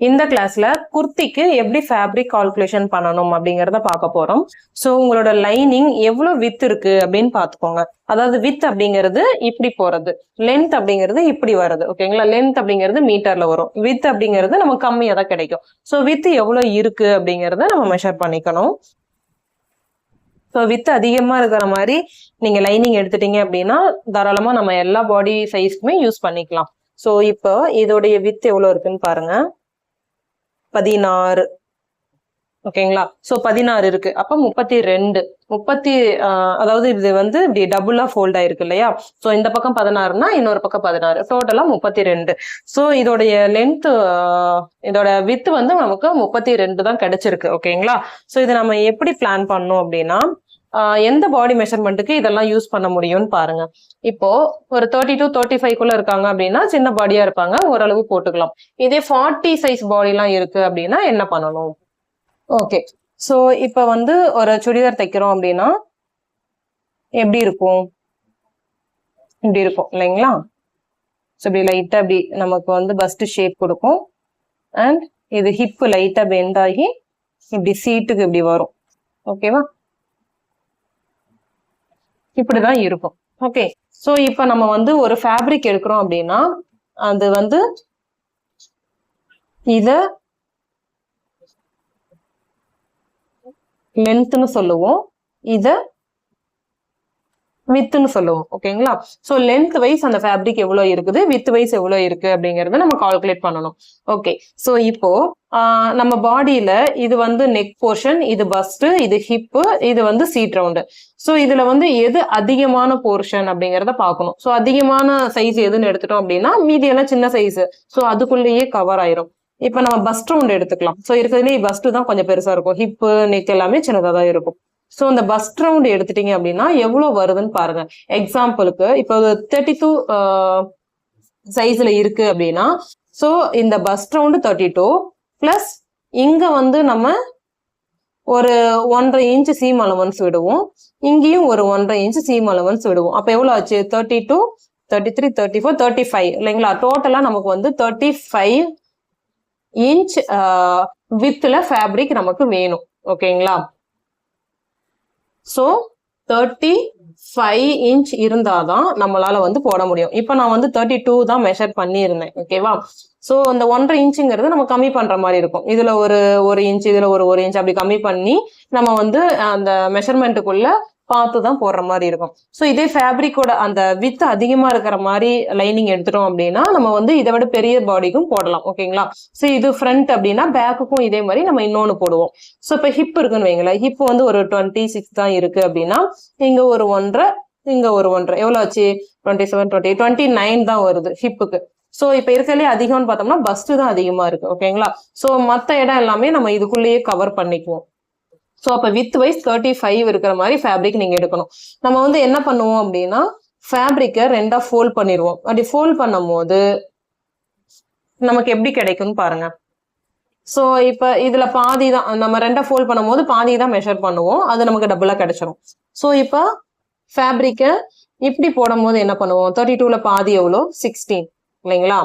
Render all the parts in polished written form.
இந்த கிளாஸ்ல குர்த்திக்கு எப்படி ஃபேப்ரிக் கால்குலேஷன் பண்ணணும் அப்படிங்கறத பார்க்க போறோம். ஸோ உங்களோட லைனிங் எவ்வளவு வித் இருக்கு அப்படின்னு பாத்துக்கோங்க. அதாவது வித் அப்படிங்கிறது இப்படி போறது, லென்த் அப்படிங்கிறது இப்படி வருது. ஓகேங்களா? லென்த் அப்படிங்கிறது மீட்டர்ல வரும், வித் அப்படிங்கிறது நமக்கு கம்மியா தான் கிடைக்கும். ஸோ வித் எவ்வளவு இருக்கு அப்படிங்கறத நம்ம மெஷர் பண்ணிக்கணும். ஸோ வித் அதிகமா இருக்கிற மாதிரி நீங்க லைனிங் எடுத்துட்டீங்க அப்படின்னா தாராளமா நம்ம எல்லா பாடி சைஸ்க்குமே யூஸ் பண்ணிக்கலாம். ஸோ இப்போ இதோடைய வித் எவ்வளவு இருக்குன்னு பாருங்க. 16. ஓகேங்களா? சோ 16 இருக்கு. அப்ப 32 அதாவது இது வந்து இப்படி டபுளா ஃபோல்ட் ஆயிருக்கு இல்லையா? சோ இந்த பக்கம் 16னா இன்னொரு பக்கம் 16, டோட்டலா 32. சோ இதோடைய லென்த், இதோட வித் வந்து நமக்கு 32 தான் கிடைச்சிருக்கு. ஓகேங்களா? சோ இதை நம்ம எப்படி பிளான் பண்ணோம் அப்படின்னா, எந்த பாடி மெஷர்மெண்ட்டுக்கு இதெல்லாம் யூஸ் பண்ண முடியும்னு பாருங்க. இப்போ ஒரு 32, 35 இருக்காங்க அப்படின்னா சின்ன பாடியா இருப்பாங்க, ஓரளவு போட்டுக்கலாம். இதே 40 சைஸ் பாடி எல்லாம் இருக்கு அப்படின்னா என்ன பண்ணணும்? ஓகே, சோ இப்ப வந்து ஒரு சுடிதார் தைக்கிறோம் அப்படின்னா எப்படி இருக்கும்? இப்படி இருக்கும் இல்லைங்களா? ஸோ இப்படி லைட்டா இப்படி நமக்கு வந்து பஸ்ட் ஷேப் கொடுக்கும். அண்ட் இது ஹிப் லைட்டா பெண்ட் ஆகி இப்படி சீட்டுக்கு இப்படி வரும். ஓகேவா? இப்படிதான் இருக்கும். ஓகே, சோ இப்ப நம்ம வந்து ஒரு ஃபேப்ரிக் எடுக்கிறோம் அப்படின்னா அது வந்து இத லென்த்னு சொல்லுவோம், இத வித்துன்னு சொல்லுவோம். ஓகேங்களா? சோ லென்த் வைஸ் அந்த ஃபேப்ரிக் எவ்வளவு இருக்குது, வித் வைஸ் எவ்வளவு இருக்கு அப்படிங்கறத நம்ம கால்குலேட் பண்ணணும். ஓகே, சோ இப்போ நம்ம பாடியில இது வந்து நெக் போர்ஷன், இது பஸ்ட், இது ஹிப், இது வந்து சீட் ரவுண்டு. சோ இதுல வந்து எது அதிகமான போர்ஷன் அப்படிங்கறத பாக்கணும். சோ அதிகமான சைஸ் எதுன்னு எடுத்துட்டோம் அப்படின்னா மீதி எல்லாம் சின்ன சைஸ், சோ அதுக்குள்ளேயே கவர் ஆயிரும். இப்ப நம்ம பஸ்ட் ரவுண்ட் எடுத்துக்கலாம். சோ இருக்கிறதுலேயே பஸ்ட் தான் கொஞ்சம் பெருசா இருக்கும், ஹிப் நெக் எல்லாமே சின்னதா தான் இருக்கும். சோ இந்த பஸ்ட் ரவுண்ட் எடுத்துட்டீங்க அப்படின்னா எவ்வளவு வருதுன்னு பாருங்க. எக்ஸாம்பிளுக்கு இப்போ 32 சைஸ்ல இருக்கு அப்படின்னா, சோ இந்த பஸ்ட் ரவுண்ட் 32 பிளஸ் இங்க வந்து நம்ம ஒரு 1.5 இன்ச் சீம் அலவன்ஸ் விடுவோம், இங்கேயும் ஒரு 1.5 இன்ச் சீம் அலவன்ஸ் விடுவோம். அப்ப எவ்வளவு ஆச்சு? 32, 33, 34, 35 இல்லைங்களா? டோட்டலா நமக்கு வந்து 35 இன்ச் வித்ல ஃபேப்ரிக் நமக்கு வேணும். ஓகேங்களா? சோ 35 இன்ச் இருந்தாதான் நம்மளால வந்து போட முடியும். இப்ப நான் வந்து 32 தான் மெஷர் பண்ணியிருந்தேன். ஓகேவா? சோ அந்த 1.5 இன்ச்சுங்கிறது நம்ம கம்மி பண்ற மாதிரி இருக்கும். இதுல ஒரு இன்ச், இதுல ஒரு இன்ச் அப்படி கம்மி பண்ணி நம்ம வந்து அந்த மெஷர்மெண்ட்டுக்குள்ள பார்த்துதான் போடுற மாதிரி இருக்கும். சோ இதே ஃபேப்ரிக்கோட அந்த வித் அதிகமா இருக்கிற மாதிரி லைனிங் எடுத்துட்டோம் அப்படின்னா நம்ம வந்து இதை விட பெரிய பாடிக்கும் போடலாம். ஓகேங்களா? சோ இது ஃப்ரண்ட் அப்படின்னா பேக்குக்கும் இதே மாதிரி நம்ம இன்னொன்னு போடுவோம். சோ இப்ப ஹிப் இருக்குன்னு வைங்களேன், ஹிப் வந்து ஒரு 26 தான் இருக்கு அப்படின்னா இங்க ஒரு 1.5, இங்க ஒரு 1.5, எவ்வளவு ஆச்சு? 27, 28, 29 தான் வருது ஹிப்புக்கு. சோ இப்ப இருக்கிறதுலே அதிகம்னு பார்த்தோம்னா பஸ்ட் தான் அதிகமா இருக்கு. ஓகேங்களா? சோ மத்த இடம் எல்லாமே நம்ம இதுக்குள்ளேயே கவர் பண்ணிக்குவோம். சோ அப்ப வித் வைஸ் 35 இருக்கிற மாதிரி ஃபேப்ரிக் நீங்க எடுக்கணும். நம்ம வந்து என்ன பண்ணுவோம் அப்படின்னா ஃபேப்ரிக்கை ரெண்டா ஃபோல்ட் பண்ணிடுவோம். அப்படி ஃபோல்ட் பண்ணும் போது நமக்கு எப்படி கிடைக்கும்னு பாருங்க. சோ இப்ப இதுல பாதி தான் நம்ம ரெண்டா ஃபோல்ட் பண்ணும் போது பாதி தான் மெஷர் பண்ணுவோம், அது நமக்கு டபுளா கிடைச்சிடும். சோ இப்ப ஃபேப்ரிக்கை இப்படி போடும் போது என்ன பண்ணுவோம்? 32ல பாதி எவ்வளோ? 16 இல்லைங்களா?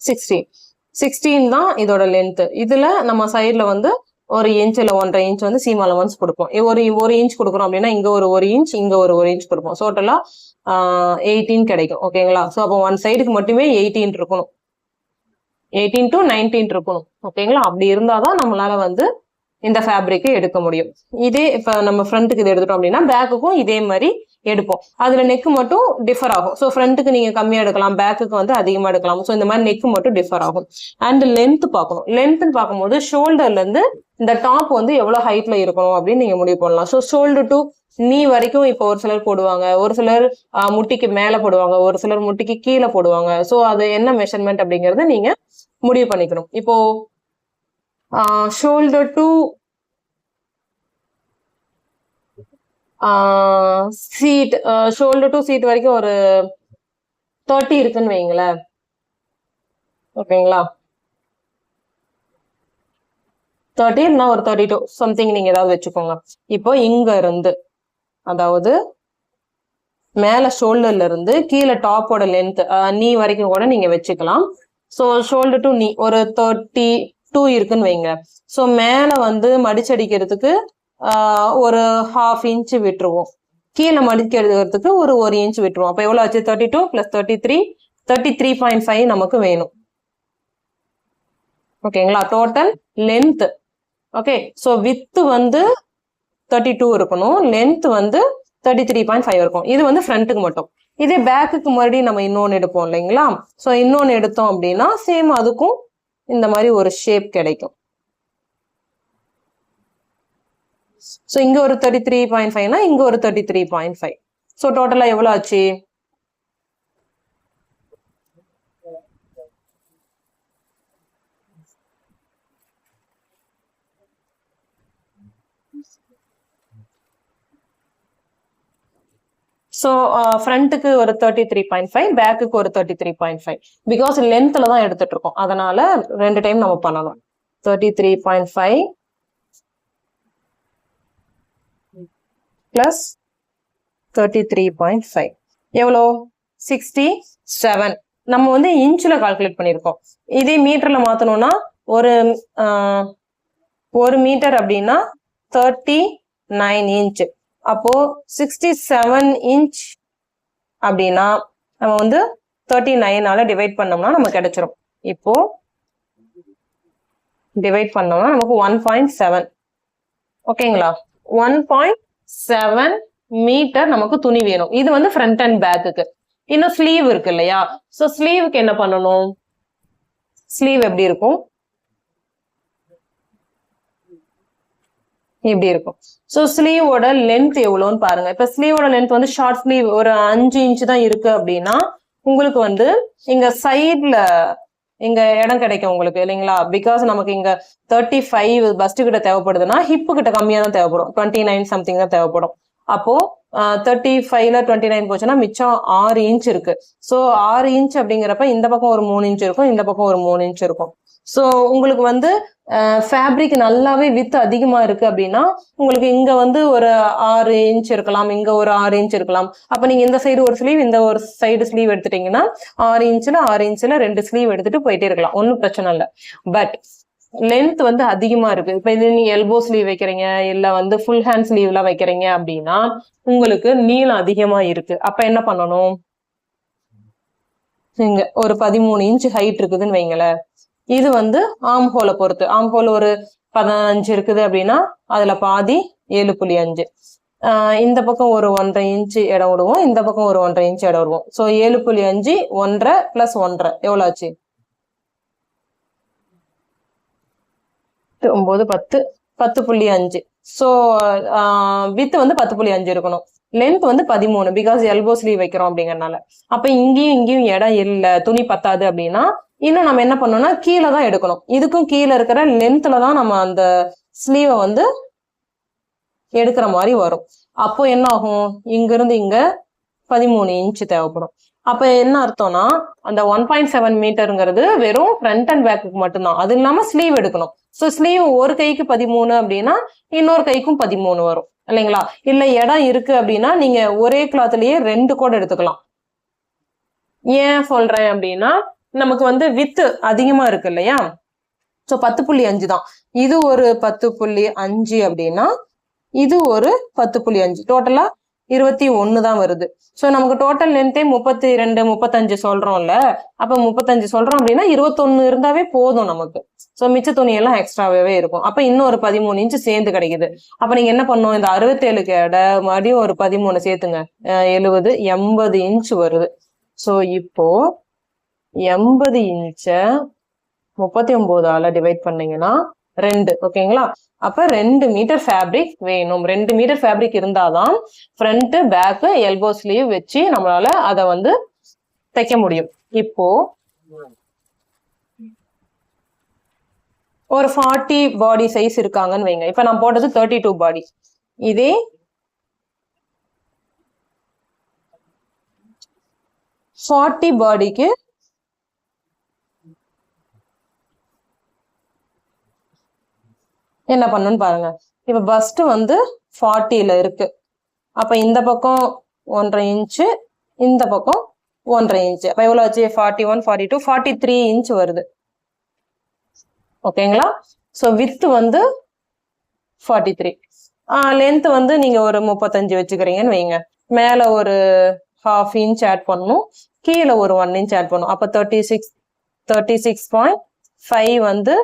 16 தான் இதோட லென்த். இதுல நம்ம சைட்ல வந்து ஒரு இன்ச் இல்ல 1.5 இன்ச் வந்து சீம் அலவன்ஸ் கொடுப்போம். ஒரு இன்ச் கொடுக்குறோம் அப்படின்னா இங்க ஒரு இன்ச், இங்க ஒரு இன்ச் கொடுப்போம். டோட்டலா 18 கிடைக்கும். ஓகேங்களா? சோ அப்போ ஒன் சைடுக்கு மட்டுமே 18 இருக்கணும், 18 to 19 இருக்கணும். ஓகேங்களா? அப்படி இருந்தாதான் நம்மளால வந்து இந்த ஃபேப்ரிக்கை எடுக்க முடியும். இதே இப்ப நம்ம ஃப்ரண்ட்டுக்கு இது எடுத்துட்டோம் அப்படின்னா பேக்குக்கும் இதே மாதிரி எடுப்போம். அதுல நெக் மட்டும் டிஃபர் ஆகும். சோ ஃப்ரண்ட்டுக்கு நீங்க கம்மியா எடுக்கலாம், பேக்குக்கு வந்து அதிகமா எடுக்கலாம். சோ இந்த மாதிரி நெக் மட்டும் டிஃபர் ஆகும். அண்ட் லென்த் பார்க்கணும். லென்த்னு பார்க்கும்போது ஷோல்டர்ல இருந்து இந்த டாப் வந்து எவ்வளவு ஹைட்ல இருக்கணும் அப்படின்னு நீங்க முடிவு பண்ணலாம். ஸோ ஷோல்டர் டு நீ வரைக்கும் இப்போ ஒரு சிலர் போடுவாங்க, ஒரு சிலர் முட்டிக்கு மேல போடுவாங்க, ஒரு சிலர் முட்டிக்கு கீழே போடுவாங்க. ஸோ அது என்ன மெஷர்மெண்ட் அப்படிங்கறத நீங்க முடிவு பண்ணிக்கணும். இப்போ shoulder to seat, shoulder to seat வரைக்கும் ஒரு 30 இருக்குன்னு வைங்களேன். ஓகேங்களா? 30 ஒரு 32 சம்திங் நீங்க ஏதாவது வச்சுக்கோங்க. இப்போ இங்க இருந்து, அதாவது மேல ஷோல்டர்ல இருந்து கீழே டாப்போட லென்த் நீ வரைக்கும் கூட நீங்க வச்சுக்கலாம். ஸோ ஷோல்டர் டு நீ ஒரு 32 இருக்குன்னு வைங்க. ஸோ மேலே வந்து மடிச்சடிக்கிறதுக்கு ஒரு 1/2 இன்ச் விட்டுருவோம், கீழே மடிக்கிறதுக்கு ஒரு இன்ச் விட்டுருவோம். அப்போ எவ்வளோ ஆச்சு? 32 + 33 33.5 நமக்கு வேணும். ஓகேங்களா? Total length. Okay, so with வந்து 32 இருக்கணும், லென்த் வந்து 33.5 இருக்கும். இது வந்து ஃப்ரண்ட்டுக்கு மட்டும். இதே பேக்குக்கு மறுபடியும் நம்ம இன்னொன்று எடுப்போம் இல்லைங்களா? ஸோ இன்னொன்று எடுத்தோம் அப்படின்னா சேம் அதுக்கும் இந்த மாதிரி ஒரு ஷேப் கிடைக்கும். ஸோ இங்க ஒரு 33.5னா இங்க ஒரு 33.5. ஸோ டோட்டலா எவ்வளோ ஆச்சு? ஸோ ஃப்ரண்ட்டுக்கு ஒரு 33.5, பேக்குக்கு ஒரு 33.5. பிகாஸ் லென்த்ல தான் எடுத்துட்டு இருக்கோம், அதனால 2 டைம் நம்ம பண்ணலாம். 33.5 plus 33.5 எவ்வளோ? 67. நம்ம வந்து இன்ச்ல கால்குலேட் பண்ணியிருக்கோம். இதே மீட்டர்ல மாத்தணும்னா ஒரு மீட்டர் அப்படின்னா 39 இன்ச். அப்போ 67 இன்ச் அப்படின்னா நம்ம வந்து 39ஆல டிவைட் பண்ணோம்னா நமக்கு கிடைச்சிரும். இப்போ டிவைட் பண்ணோம்னா நமக்கு 1.7. ஓகேங்களா? 1.7 மீட்டர் நமக்கு துணி வேணும். இது வந்து ஃப்ரண்ட் அண்ட் பேக்குக்கு. இன்னும் ஸ்லீவ் இருக்கு இல்லையா? ஸோ ஸ்லீவுக்கு என்ன பண்ணணும்? ஸ்லீவ் எப்படி இருக்கும்? இப்படி இருக்கும். ஸோ ஸ்லீவோட லென்த் எவ்வளோன்னு பாருங்க. இப்ப ஸ்லீவோட லென்த் வந்து ஷார்ட் ஸ்லீவ் ஒரு 5 இன்ச் தான் இருக்கு அப்படின்னா உங்களுக்கு வந்து இங்க சைட்ல இங்க இடம் கிடைக்கும் உங்களுக்கு இல்லைங்களா? பிகாஸ் நமக்கு இங்க 35 பஸ்ட் கிட்ட தேவைப்படுதுன்னா ஹிப்பு கிட்ட கம்மியா தான் தேவைப்படும், 29 சம்திங் தான் தேவைப்படும். அப்போ 35ல 29 போச்சுன்னா மிச்சம் 6 இன்ச் இருக்கு. ஸோ 6 இன்ச் அப்படிங்கிறப்ப இந்த பக்கம் ஒரு 3 இன்ச் இருக்கும், இந்த பக்கம் ஒரு 3 இன்ச் இருக்கும். ஸோ உங்களுக்கு வந்து ஃபேப்ரிக் நல்லாவே வித் அதிகமா இருக்கு அப்படின்னா உங்களுக்கு இங்க வந்து ஒரு 6 இன்ச் இருக்கலாம், இங்க ஒரு 6 இன்ச் இருக்கலாம். அப்ப நீங்க இந்த சைடு ஒரு ஸ்லீவ், இந்த ஒரு சைடு ஸ்லீவ் எடுத்துட்டீங்கன்னா 6 இன்ச்ல 2 ஸ்லீவ் எடுத்துட்டு போயிட்டே இருக்கலாம், ஒன்றும் பிரச்சனை இல்லை. பட் லென்த் வந்து அதிகமா இருக்கு. இப்ப இது நீங்க எல்போ ஸ்லீவ் வைக்கிறீங்க இல்ல வந்து ஃபுல் ஹேண்ட் ஸ்லீவ் எல்லாம் வைக்கிறீங்க அப்படின்னா உங்களுக்கு நீளம் அதிகமா இருக்கு. அப்ப என்ன பண்ணணும்? இங்க ஒரு 13 இன்ச் ஹைட் இருக்குதுன்னு வைங்களேன். இது வந்து ஆம் ஹோலை பொறுத்து, ஆம் ஹோல் ஒரு 15 இருக்குது அப்படின்னா அதுல பாதி 7.5. இந்த பக்கம் ஒரு 1.5 இன்ச் இடம் விடுவோம், இந்த பக்கம் ஒரு 1.5 இன்ச் இடம் விடுவோம். ஸோ 7.5 1.5 + 1.5 எவ்வளவு ஆச்சு? 9 10 10.5. ஸோ வித் வந்து 10.5 இருக்கணும், லென்த் வந்து 13 பிகாஸ் எல்போ ஸ்லீவ் வைக்கிறோம் அப்படிங்கறதுனால. அப்ப இங்கேயும் இடம் இல்லை, துணி பத்தாது அப்படின்னா இன்னும் நம்ம என்ன பண்ணோம்னா கீழே தான் எடுக்கணும். இதுக்கும் கீழே இருக்கிற லென்த்ல தான் நம்ம அந்த ஸ்லீவை வந்து எடுக்கிற மாதிரி வரும். அப்போ என்ன ஆகும்? இங்க இருந்து இங்க 13 இன்ச் தேவைப்படும். அப்ப என்ன அர்த்தம்னா அந்த 1.7 மீட்டருங்கிறது வெறும் ஃப்ரண்ட் அண்ட் பேக்குக்கு மட்டும்தான். அது இல்லாம ஸ்லீவ் எடுக்கணும். ஸோ ஸ்லீவ் ஒரு கைக்கு 13 அப்படின்னா இன்னொரு கைக்கும் 13 வரும் இல்லைங்களா? இல்ல இடம் இருக்கு அப்படின்னா நீங்க ஒரே கிளாத்லயே 2 கூட எடுத்துக்கலாம். ஏன் சொல்றேன் அப்படின்னா நமக்கு வந்து வித்து அதிகமா இருக்கு இல்லையா? ஸோ 10.5 தான். இது ஒரு 10.5 அப்படின்னா இது ஒரு 10.5, டோட்டலா 21 தான் வருது. ஸோ நமக்கு டோட்டல் லென்த்தே 32 35 சொல்றோம்ல. அப்ப 35 சொல்றோம் அப்படின்னா 21 இருந்தாவே போதும் நமக்கு. ஸோ மிச்ச துணியெல்லாம் எக்ஸ்ட்ராவே இருக்கும். அப்ப இன்னும் ஒரு 13 இன்ச் சேர்ந்து கிடைக்குது. அப்ப நீங்க என்ன பண்ணும்? இந்த 67க்கு மறுபடியும் ஒரு 13 சேர்த்துங்க, 70 80 இன்ச் வருது. ஸோ இப்போ 80 இன்ச்ச 39ஆல டிவைட் பண்ணீங்கன்னா 2. ஓகேங்களா? அப்ப 2 மீட்டர் ஃபேப்ரிக் வேணும். 2 மீட்டர் ஃபேப்ரிக் இருந்தாதான் ஃப்ரண்ட் பேக் எல்போ ஸ்லீவ் வச்சு நம்மளால அதை வந்து தைக்க முடியும். இப்போ ஒரு 40 பாடி சைஸ் இருக்காங்கன்னு வைங்க. இப்ப நான் போட்டது 32 பாடி. இதே 40 பாடிக்கு என்ன பண்ணணும்னு பாருங்க. இப்ப பஸ்ட் வந்து 40ல இருக்கு. அப்ப இந்த பக்கம் 1.5 இன்ச்சு, இந்த பக்கம் 1.5 இன்ச். அப்ப எவ்வளவு ஆச்சு? 41, 42, 43 இன்ச் வருது. ஓகேங்களா? சோ வித் வந்து 43. லென்த் வந்து நீங்க ஒரு 35 வச்சுக்கிறீங்கன்னு வைங்க. மேல ஒரு 1/2 இன்ச் ஆட் பண்ணணும், கீழே ஒரு 1 இன்ச் ஆட் பண்ணணும். அப்ப 36.5 வந்து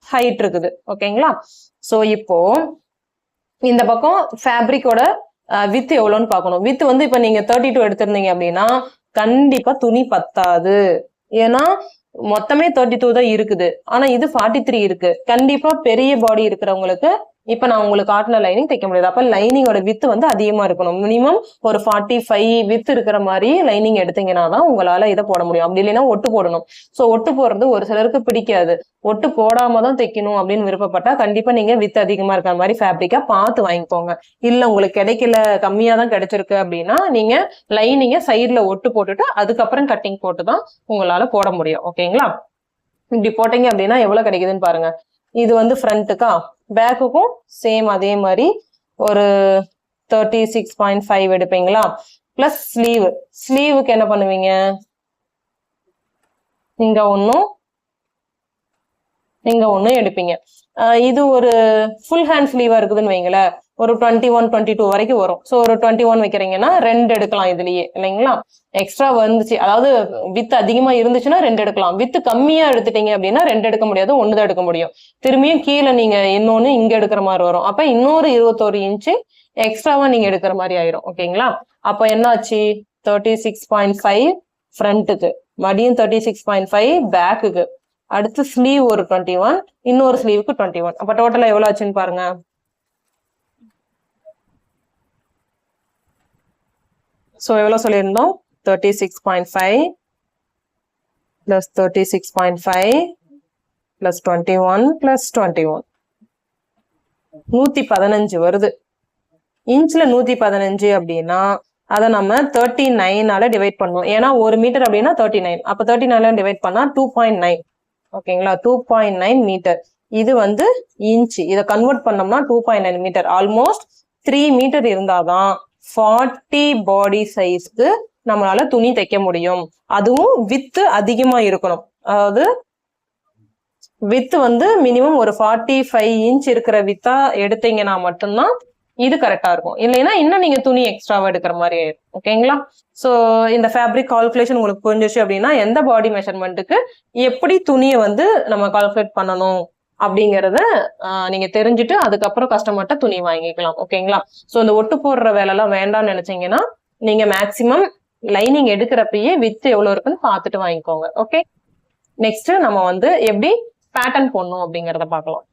ஹைட் இருக்குது. ஓகேங்களா? சோ இப்போ இந்த பக்கம் ஃபேப்ரிக்கோட வித் எவ்வளோன்னு பார்க்கணும். வித் வந்து இப்ப நீங்க 32 எடுத்திருந்தீங்க அப்படின்னா கண்டிப்பா துணி பத்தாது. ஏன்னா மொத்தமே 32 தான் இருக்குது, ஆனா இது 43 இருக்கு. கண்டிப்பா பெரிய பாடி இருக்கிறவங்களுக்கு இப்ப நான் உங்களுக்கு காட்டின லைனிங் தைக்க முடியாது. அப்ப லைனிங்கோட வித் வந்து அதிகமா இருக்கணும். மினிமம் ஒரு 45 வித் இருக்கிற மாதிரி லைனிங் எடுத்தீங்கன்னா தான் உங்களால இதை போட முடியும். அப்படி இல்லைன்னா ஒட்டு போடணும். சோ ஒட்டு போடுறது ஒரு சிலருக்கு பிடிக்காது. ஒட்டு போடாம தான் தைக்கணும் அப்படின்னு விருப்பப்பட்டா கண்டிப்பா நீங்க வித் அதிகமா இருக்கிற மாதிரி ஃபேப்ரிக்கா பார்த்து வாங்கிக்கோங்க. இல்ல உங்களுக்கு கிடைக்கல, கம்மியா தான் கிடைச்சிருக்கு அப்படின்னா நீங்க லைனிங்க சைட்ல ஒட்டு போட்டுட்டு அதுக்கப்புறம் கட்டிங் போட்டு தான் உங்களால போட முடியும். ஓகேங்களா? இப்படி போட்டீங்க அப்படின்னா எவ்வளவு கிடைக்குதுன்னு பாருங்க. இது வந்து ஃப்ரண்ட்டுக்கா, பேக்குக்கும் சேம் அதே மாதிரி ஒரு 36.5 எடுப்பீங்களா? Plus sleeve. ஸ்லீவுக்கு என்ன பண்ணுவீங்க? இங்க ஒன்னும் எடுப்பீங்க. இது ஒரு ஃபுல் ஹேண்ட் ஸ்லீவா இருக்குதுன்னு வைங்களேன், ஒரு 21, 22 வரைக்கும் வரும். ஸோ ஒரு 21 வைக்கிறீங்கன்னா 2 எடுக்கலாம் இதுலயே, இல்லைங்களா? எக்ஸ்ட்ரா வந்துச்சு, அதாவது வித் அதிகமா இருந்துச்சுன்னா 2 எடுக்கலாம். வித் கம்மியா எடுத்துட்டீங்க அப்படின்னா 2 எடுக்க முடியாது, 1 தான் எடுக்க முடியும். திரும்பியும் கீழே நீங்க இன்னொன்னு இங்க எடுக்கிற மாதிரி வரும். அப்ப இன்னொரு 21 இன்ச்சு எக்ஸ்ட்ராவா நீங்க எடுக்கிற மாதிரி ஆயிரும். ஓகேங்களா? அப்ப என்னாச்சு? 36.5 ஃப்ரண்ட்டுக்கு, மறுபடியும் 36.5 பேக்குக்கு, அடுத்து ஸ்லீவ் ஒரு 21, இன்னொரு ஸ்லீவுக்கு 21. அப்ப டோட்டலா எவ்வளவு ஆச்சுன்னு பாருங்க. சோ எவ்வளவு சொல்லியிருந்தோம்? 36.5 plus 36.5 plus 21 plus 21, 115 வருது. இன்ச்ல 115 அப்படின்னா அதை நம்ம 39ஆல டிவைட் பண்ணுவோம். ஏன்னா 1 மீட்டர் அப்படின்னா 39. அப்ப 39 டிவைட் பண்ணா 2.9. ஓகேங்களா? 2.9 மீட்டர். இது வந்து இன்ச். இதை கன்வெர்ட் பண்ணோம்னா 2.9 மீட்டர். ஆல்மோஸ்ட் 3 மீட்டர் இருந்தாதான் 40 பாடி சைஸ்க்கு நம்மளால துணி தைக்க முடியும். அதுவும் வித்து அதிகமா இருக்கணும். அதாவது வித்து வந்து மினிமம் ஒரு 45 இன்ச் இருக்கிற வித்தா எடுத்தீங்கன்னா மட்டும்தான் இது கரெக்டா இருக்கும். இல்லைன்னா இன்னும் நீங்க துணி எக்ஸ்ட்ராவா எடுக்கிற மாதிரி ஆயிடும். ஓகேங்களா? சோ இந்த ஃபேப்ரிக் கால்குலேஷன் உங்களுக்கு புரிஞ்சிச்சு அப்படின்னா எந்த பாடி மெஷர்மெண்ட்டுக்கு எப்படி துணியை வந்து நம்ம கால்குலேட் பண்ணணும் அப்படிங்கறத நீங்க தெரிஞ்சுட்டு அதுக்கப்புறம் கஸ்டமர்ட்ட துணி வாங்கிக்கலாம். ஓகேங்களா? சோ இந்த ஒட்டு போடுற வேலை எல்லாம் வேண்டாம்னு நினைச்சீங்கன்னா நீங்க மேக்சிமம் லைனிங் எடுக்கிறப்பயே வித் எவ்வளவு இருக்குன்னு பார்த்துட்டு வாங்கிக்கோங்க. ஓகே, நெக்ஸ்ட் நம்ம வந்து எப்படி பேட்டர்ன் போடணும் அப்படிங்கறத பார்க்கலாம்.